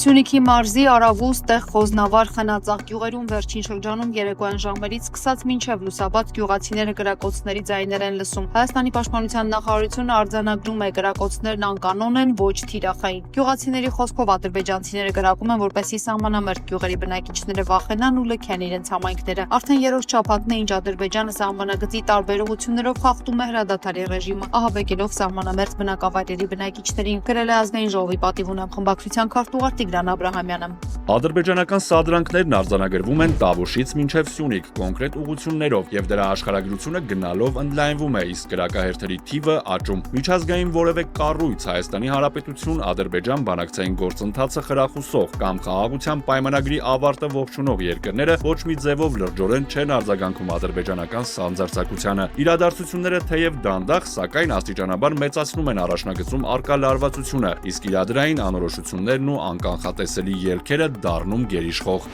Սյունիքի մարզի Արավուս, Տեղ, Խոզնավար, Խնածաղ գյուղերում վերջին շրջանում երեկոյան ժամերից սկսած մինչև լուսաբաց գյուղացիները կրակոցների ձայներ են լսում։ Հայաստանի պաշտպանության նախարարությունը արձանագրում է կրակոցներն անկանոն են, ոչ թիրախային։ Գյուղացիների խոսքով ադրբեջանցիները կրակում են, որպեսզի սահմանամերձ գյուղերի բնակիչները վախենան ու լքեն իրենց համայնքները։ Արդեն երրորդ շաբաթն է, ինչ Ադրբեջանը սահմանագծի տարբերություններով խախտում է հրադադարի ռեժիմը, ահաբեկելով սահմանամերձ բնակավայրերի բնակիչներին, գրել է Ազգային ժողովի պատիվ ունեմ խմբակցության քարտուղար Տիգրան Աբրահամյանը։ Ադրբեջանական սադրանքներն արձանագրվում են Տավուշից մինչև Սյունիք կոնկրետ ուղղություններով եւ դրա աշխարհագրությունը գնալով ընդլայնվում է, իսկ կրակահերթերի թիվը աճում։ Միջազգային որևէ կառույց Հայաստանի Հանրապետություն Ադրբեջան բանակցային գործընթացը խրախուսող կամ խաղաղության պայմանագրի ավարտը ողջունող երկրները ոչ մի ձևով լրջորեն չեն արձագանքում ադրբեջանական սանձարձակությանը։ Իրադարձությունները թեև դանդաղ, սակայն աստիճանաբար մեծացնում են առաջնագծում արկա լարվածությունը, իսկ իրադրային անորոշություններն ու անկանխատեսելի ելքերը դառնում գերիշխող։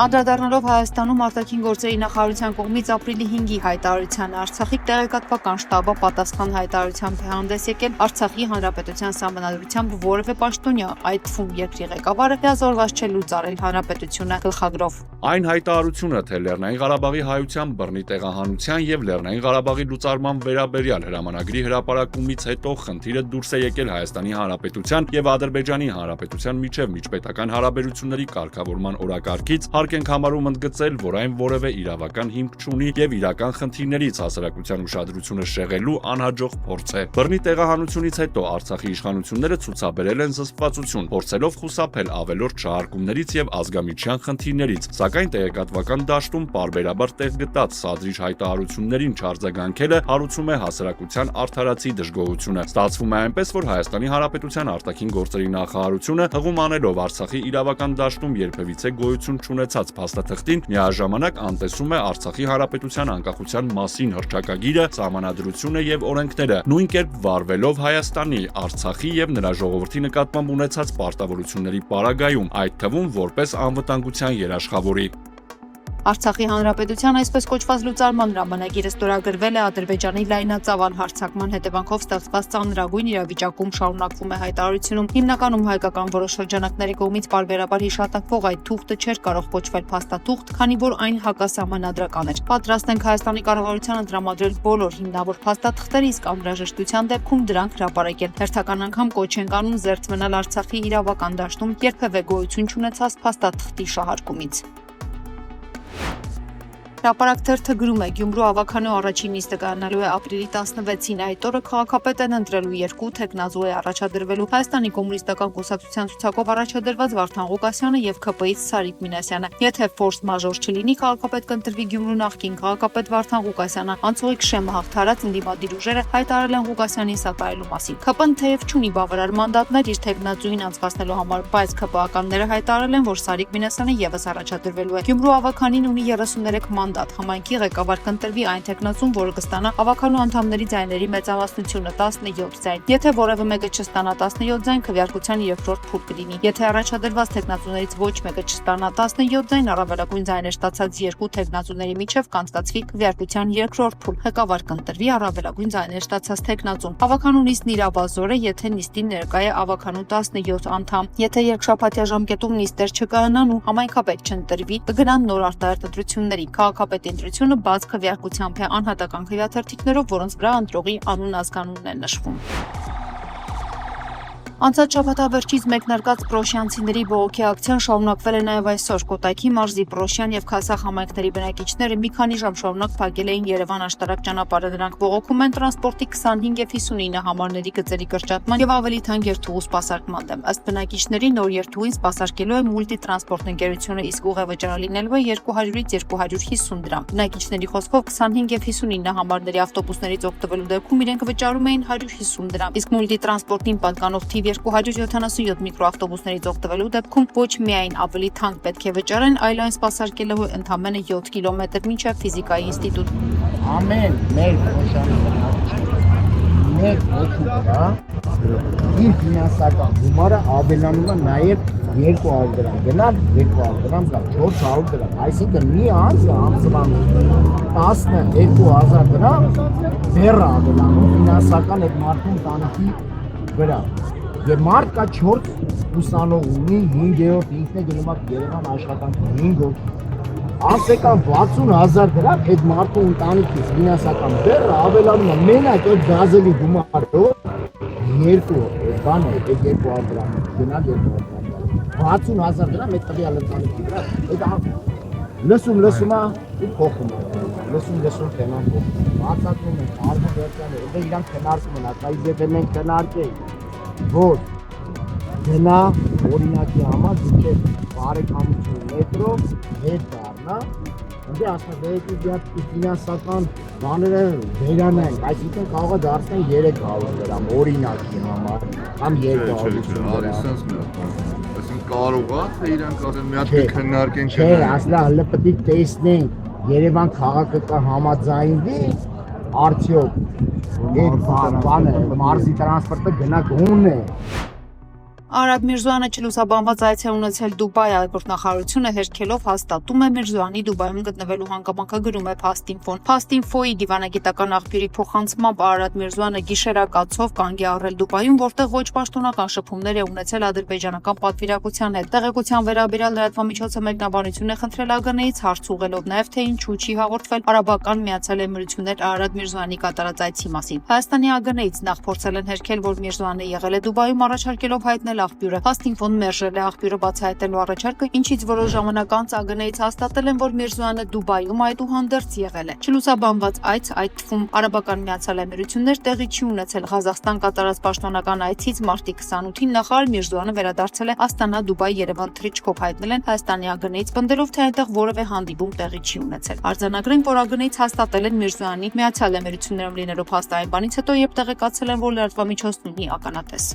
Անդրադառնալով Հայաստանում արտաքին գործերի նախարարության կողմից ապրիլի 5-ի հայտարարությանը Արցախի տեղեկատվական շտաբը պատասխան հայտարարությամբ է հանդես եկել Արցախի հանրապետության սահմանադրությամբ որևէ պաշտոնյա, այդ թվում երկրի ղեկավարը հազորված չէ լուծարել հանրապետությունը գլխագրով։ Այն հայտարարությունը, թե Լեռնային Ղարաբաղի հայության բռնի տեղահանության եւ Լեռնային Ղարաբաղի լուծարման վերաբերյալ հրամանագրի հրապարակումից հետո խնդիրը դուրս է եկել Հայաստանի Հանրապետության եւ Ադրբեջանի Հանրապետության միջև միջպետական հարաբերությունների կարգավորման օրակարգից հարկ ենք համարում ընդգծել, որ այն որևէ իրավական հիմք չունի եւ իրական խնդիրներից հասարակության ուշադրությունը շեղելու անհաջող փորձ է։ Բռնի տեղահանությունից հետո Արցախի իշխանությունները ցուցաբերել են զսպվածություն, փորձելով խուսափել ավելորդ շահարկումներից եւ ազգամիջյան խնդիրներից, սակայն տեղեկատվական դաշտում պարբերաբար տեղ գտած սադրիչ հայտարարություններին չարձագանքելը հարուցում է հասարակության արդարացի դժգոհությունը։ Ստացվում է այնպես, որ Հայաստանի Հանրապետության արտաքին գործերի նախարարությունը հղում անելով Արցախի իրավական դաշտում երբևիցե գոյություն չունեցած փաստաթղթին միաժամանակ անտեսում է Արցախի Հանրապետության անկախության մասին հռչակագիրը, սահմանադրությունը եւ օրենքները, նույն կերպ վարվելով Հայաստանի, Արցախի եւ նրա ժողովրդի նկատմամբ ունեցած պարտավորությունների պարագայում, այդ թվում որպես անվտանգության երաշխավորի։ Արցախի հանրապետության այսպես կոչված լուծարման հրամանագիրը ստորագրվել է Ադրբեջանի լայնածավալ հարձակման հետևանքով ստեղծված ծանրագույն իրավիճակում շարունակվում է հայտարարությունում։ Հիմնականում հայկական որոշ շրջանակների կողմից պարբերաբար հիշատակվող այդ թուղթը չէր կարող կոչվել փաստաթուղթ, քանի որ այն հակասահմանադրական էր։ Պատրաստ ենք Հայաստանի կառավարությանը տրամադրել բոլոր հիմնավոր փաստաթղթերը, իսկ անհրաժեշտության դեպքում դրանք հրապարակել։ Հերթական անգամ կոչ ենք անում զերծ մնալ Արցախի իրավական դաշտում երբևէ գոյություն չունեցած փաստաթղթի շահարկումից։ Հրապարակ թերթը գրում է. Գյումրու ավականու առաջին նիստը կայանալու է ապրիլի 16-ին։ Այդ օրը քաղաքապետ են ընտրելու երկու թեկնածու է առաջադրվելու Հայաստանի կոմունիստական կուսակցության ցուցակով առաջադրված Վարդան Ղուկասյանը եւ ՔՊ-ից Սարիկ Մինասյանը։ Եթե ֆորս մաժոր չլինի, քաղաքապետ կընտրվի Գյումրու նախկին քաղաքապետ Վարդան Ղուկասյանը։ Անցողիկ շեմը հաղթարած ընդդիմադիր ուժերը հայտարարել են Ղուկասյանին սատարելու մասին։ ՔՊ-ն թեև չունի բավարար մանդատներ իր թեկնածուին անցկացնելու համար, բայց ՔՊ-ականները հայտարարել են, որ Սարիկ Մինասյանը եւս առաջադրվելու է։ Գյումրու ավականին ունի 33 մանդատ, համայնքի ղեկավար կընտրվի այն թեկնածուն, որը կստանա ավականու անդամների ձայների մեծամասնությունը 17 ձայն։ Եթե որևէ մեկը չստանա 17 ձայն, քվեարկության երկրորդ փուլ կլինի։ Եթե առաջադրված թեկնածուներից ոչ մեկը չստանա 17 ձայն, առավելագույն ձայներ ստացած երկու թեկնածուների միջև կանցկացվի քվեարկության երկրորդ փուլ։ Ղեկավար կընտրվի առավելագույն ձայներ ստացած թեկնածուն։ Ավականու նիստն իրավազոր է, եթե նիստին ներկա է ավականու 17 անդամ։ Եթե երկշաբաթյա ժամկետում նիստեր չկայանան ու համայնքապետ չընտրվի, կգնան նոր արտահերտ ընտրությունների։ Քաղաքապետ ընտրությունը բաց քվեարկությամբ է անհատական քվեաթերթիկներով, որոնց վրա ընտրողի անուն ազգանունն է նշվում։ Անցած շաբաթավերջից մեկնարկած պրոշյանցիների բողոքի ակցիան շարունակվել է նաև այսօր։ Կոտայքի մարզի Պրոշյան եւ Քասախ համայնքների բնակիչները մի քանի ժամ շարունակ փակել էին Երևան աշտարակ ճանապարհը։ Նրանք բողոքում են տրանսպորտի 25 եւ 59 համարների գծերի կրճատման եւ ավելի թանկ երթուղու սպասարկման դեմ։ Ըստ բնակիչների նոր երթուղին սպասարկելու է Մուլտիտրանսպորտ ընկերությունը, իսկ ուղևճարը լինելու է 200-ից 250 դրամ։ Բնակիչների խոսքով 25 եւ 59 համարների ավտոբուսներից օգտվելու դեպքում իրենք վճարում էին 150 դրամ, իսկ Մուլտիտրանսպորտին պատկանող թիվ 277 միկրոավտոբուսներից օգտվելու դեպքում ոչ միայն ավելի թանկ պետք է վճարեն, այլ այն սպասարկելու է ընդամենը 7 կիլոմետր մինչև ֆիզիկայի ինստիտուտ։ Ամեն մեր մեր օգուտը իր ֆինանսական գումարը ավելանում է նաև 200 դրամ, գնալ 200 դրամ գալ 400 դրամ, այսինքն մի անձը ամսվանում 12000 դրամ բեռ ավելանում ֆինանսական այդ մարդու տանիքի վրա։ Եվ մարդ կա 4 ուսանող ունի 5-րդ ինքն է գնում Երևան աշխատանք 5 օր։ Ասեկան 60,000 դրամ այդ մարդու ընտանիքից ֆինանսական բեռը ավելանում է մենակ այդ գազելի գումարով 2 բան է 200 դրամ գնալ 200 դրամ 60,000 դրամ այդ տվյալ ընտանիքի վրա այդ լսում է ու փոխում լսում թեման փոխում բացատրում են արվում վերջանը դա իրանք քննարկում են ասա եթե մենք քննարկեինք որ գնա օրինակի համար դուք բարեկամություն մետրո հետ դառնա ընդ ասած դեպի ֆինանսական բաները վերանային այսինքն կարող է դարձնել 300 դրամ օրինակի համար կամ 200 դրամ այսինքն կարող է թե իրանք ասեն մի հատ քննարկեն չէ ասլա հələ պետք է տեսնենք Երևան քաղաքը կա համաձայնվի արդյոք այդ բանը մարզի տրանսպորտը գնա գոնե Արադ Միրզոյանը չլուսաբանված այց է ունեցել Դուբայ այգորտնախարարությունը հերքելով հաստատում է Միրզոյանի Դուբայում գտնվելու հանգամանքը գրում է Փաստինֆոն։ Փաստինֆոյի դիվանագիտական աղբյուրի փոխանցմամբ Արադ Միրզոյանը գիշերակացով կանգ է առել Դուբայում, որտեղ ոչ պաշտոնական շփումներ է ունեցել ադրբեջանական պատվիրակության հետ։ Տեղեկության վերաբերյալ լրատվամիջոցը մեկնաբանություն է խնդրել ԱԳՆ-ից հարց ուղղելով նաև թե ինչու չի հաղորդվել Արաբական Միացյալ Էմիրություններ Արադ Միրզոյանի կատարած այցի մասին։ Հայաստանի ԱԳՆ-ից նախ փորձել են հերքել, որ Միրզոյանը եղել է Դուբայում առաջարկելով հայտնել աղբյուրը Փաստինֆոն մերժել է աղբյուրը բացահայտելու առաջարկը, ինչից որոշ ժամանակ անց ԱԳՆ-ից հաստատել են, որ Միրզոյանը Դուբայում այդուհանդերձ եղել է։ Չլուսաբանված այց, այդ թվում Արաբական Միացյալ Էմիրություններ տեղի չի ունեցել Ղազախստան կատարած պաշտոնական այցից մարտի 28-ին նախարար Միրզոյանը վերադարձել է Աստանա Դուբայ Երևան թռիչքով հայտնել են Հայաստանի ԱԳՆ-ից պնդելով, թե այնտեղ որևէ հանդիպում տեղի չի ունեցել։ Արձանագրենք, որ ԱԳՆ-ից հաստատել են Միրզոյանի Միացյալ Էմիրություններում լինելով հաստային բանից հետո, երբ տեղեկացել են, որ լրատվամիջոցն ունի ականատես։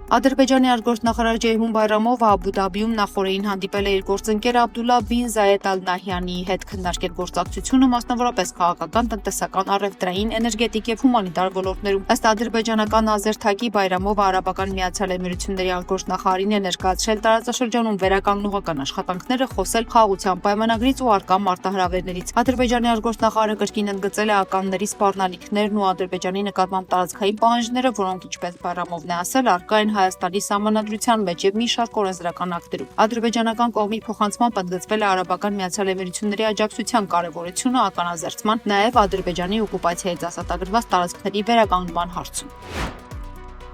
Ադրբեջանի արտգործնախարար Ջեյհուն Բայրամովը Աբու Դաբիում նախորդին հանդիպել է իր գործընկեր Աբդուլլա բին Զայեդ Ալ-Նահյանի հետ քննարկել գործակցությունը մասնավորապես քաղաքական, տնտեսական, առևտրային, էներգետիկ եւ հումանիտար ոլորտներում։ Ըստ ադրբեջանական ազերթակի Բայրամովը Արաբական Միացյալ Էմիրությունների արտգործնախարարին է ներկայացրել տարածաշրջանում վերականգնողական աշխատանքները, խոսել խաղաղության պայմանագրից ու արկա մարտահրավերներից։ Ադրբեջանի արտգործնախարարը կրկին ընդգծել է ականների սպառնալիքներն ու Ադրբեջանի նկատմամբ տարածքային պահանջները, որոնք ինչպես Բայրամովն է ասել, արկա են Հայաստանի սահմանադրության մեջ եւ մի շարք օրենսդրական ակտերում։ Ադրբեջանական կողմի փոխանցմամբ ընդգծվել է Արաբական Միացյալ Էմիրությունների աջակցության կարևորությունը ականազերծման, նաեւ Ադրբեջանի օկուպացիայից ազատագրված տարածքների վերականգնման հարցում։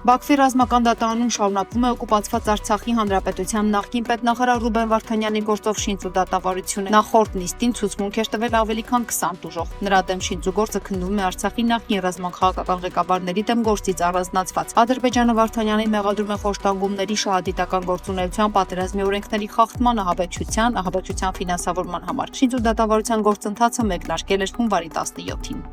Բաքվի ռազմական դատարանում շարունակվում է օկուպացված Արցախի հանրապետության նախկին պետնախարար Ռուբեն Վարդանյանի գործով շինծու դատավարությունը։ Նախորդ նիստին ցուցմունք էր տվել ավելի քան 20 տուժող։ Նրա դեմ շինծու գործը քննվում է Արցախի նախկին ռազմաքաղաքական ղեկավարների դեմ գործից առանձնացված։ Ադրբեջանը Վարդանյանին մեղադրում է խոշտանգումների, շահադիտական գործունեության, պատերազմի օրենքների խախտման, ահաբեկչության ֆինանսավորման համար։ Շինծու դատավարության գործընթացը մեկնարկել էր հունվարի 17-ին։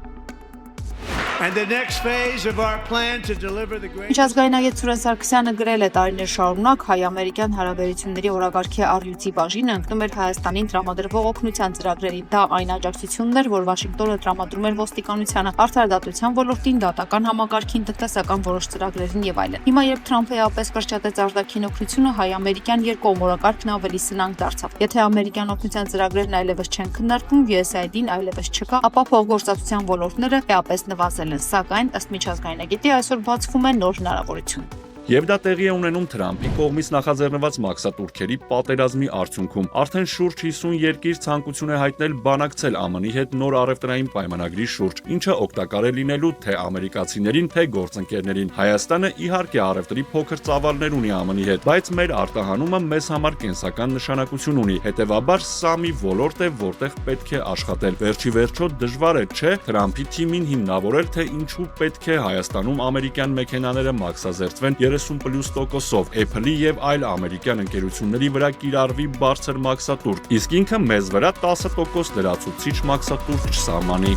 And the next phase of our plan to deliver the great Միջազգայնագետ Սուրեն Սարգսյանը գրել է տարիներ շարունակ հայ-ամերիկյան հարաբերությունների օրակարգի առյուծի բաժինը ընկնում էր Հայաստանին տրամադրվող օգնության ծրագրերի։ Դա այն աջակցությունն էր, որ Վաշինգտոնը տրամադրում էր ոստիկանությանը, արդարադատության ոլորտին, դատական համակարգին, տնտեսական որոշ ծրագրերին եւ այլն։ Հիմա երբ Թրամփը էապես կրճատեց արտաքին օգնությունը, հայ-ամերիկյան երկկողմ օրակարգն ավելի սնանկ դարձավ։ Եթե ամերիկյան օգնության ծրագրերն այլևս չեն քննարկվում, USAID-ին այլևս չկա, ապա փոխգործակցության ոլորտները էապես նվազել են, սակայն ըստ միջազգայնագետի այսօր բացվում է նոր հնարավորություն։ Եվ դա տեղի է ունենում Թրամփի կողմից նախաձեռնված մաքսատուրքերի պատերազմի արդյունքում։ Արդեն շուրջ 50 երկիր ցանկություն է հայտնել բանակցել ԱՄՆ-ի հետ նոր առևտրային պայմանագրի շուրջ, ինչը օգտակար է լինելու թե ամերիկացիներին, թե գործընկերներին։ Հայաստանը իհարկե առևտրի փոքր ծավալներ ունի ԱՄՆ-ի հետ, բայց մեր արտահանումը մեզ համար կենսական նշանակություն ունի։ Հետևաբար սա մի ոլորտ է, որտեղ պետք է աշխատել։ Վերջի վերջո դժվար է, չէ՞, Թրամփի թիմին հիմնավորել, թե ինչու պետք է Հայաստանում ամերիկյան մեքենաները մաքսազերծվեն 30+%-ով, Apple-ի եւ այլ ամերիկյան ընկերությունների վրա կիրառվի բարձր մաքսատուրք, իսկ ինքը մեզ վրա 10% լրացուցիչ մաքսատուրք չսահմանի։